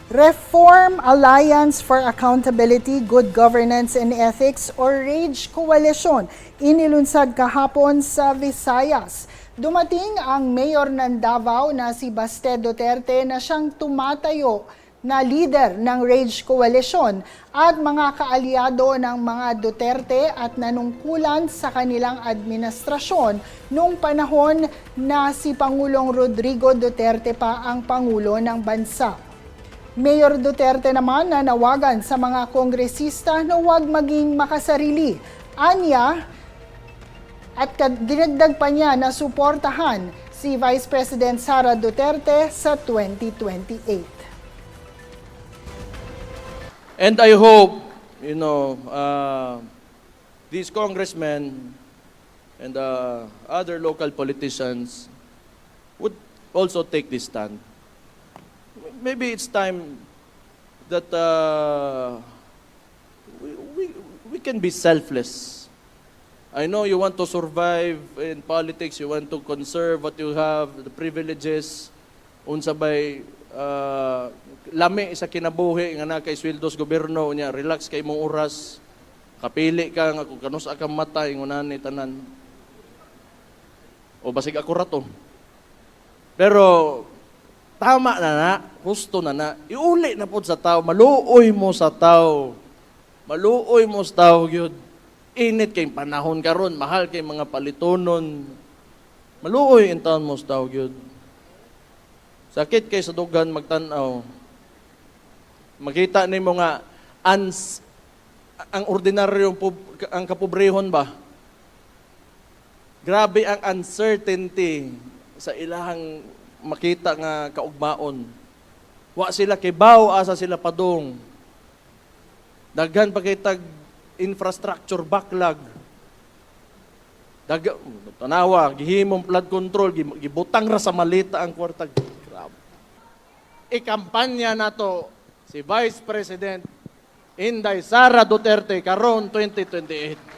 Reform Alliance for Accountability, Good Governance and Ethics or RAGE Coalition inilunsad kahapon sa Visayas. Dumating ang mayor ng Davao na si Baste Duterte na siyang tumatayo na leader ng RAGE Coalition at mga kaalyado ng mga Duterte at nanungkulan sa kanilang administrasyon noong panahon na si Pangulong Rodrigo Duterte pa ang Pangulo ng bansa. Mayor Duterte naman nanawagan sa mga kongresista na huwag maging makasarili. Anya, at dinagdag pa niya na suportahan si Vice President Sara Duterte sa 2028. And I hope, these congressmen and other local politicians would also take this stand. Maybe it's time that we can be selfless. I know you want to survive in politics, you want to conserve what you have, the privileges, unsabay lami sa kinabuhi nga na kay sweldos gobyerno unya relax kay imong oras, kapili ka nga kung kanus ka matay ngunan ni tanan. O basig ako rato. Pero tama na, husto na, iuli na po sa tao, maluoy mo sa tao. Maluoy mo sa tao, yun. Init kay panahon karon, mahal kay mga palitonon. Maluoy in taon mo sa tao, yun. Sakit kay sa dugan magtanaw. Makita ni mo nga, ang ordinaryong, ang kapobrehon ba? Grabe ang uncertainty sa ilahang makita nga kaugmaon. Wa sila kibaw, asa sila padong. Daghan pa kitag infrastructure backlog. Tanawa, gihimong flood control, gibutang ra sa malita ang kwarta. Grabe. Ikampanya nato si Vice President Inday Sara Duterte karon 2028.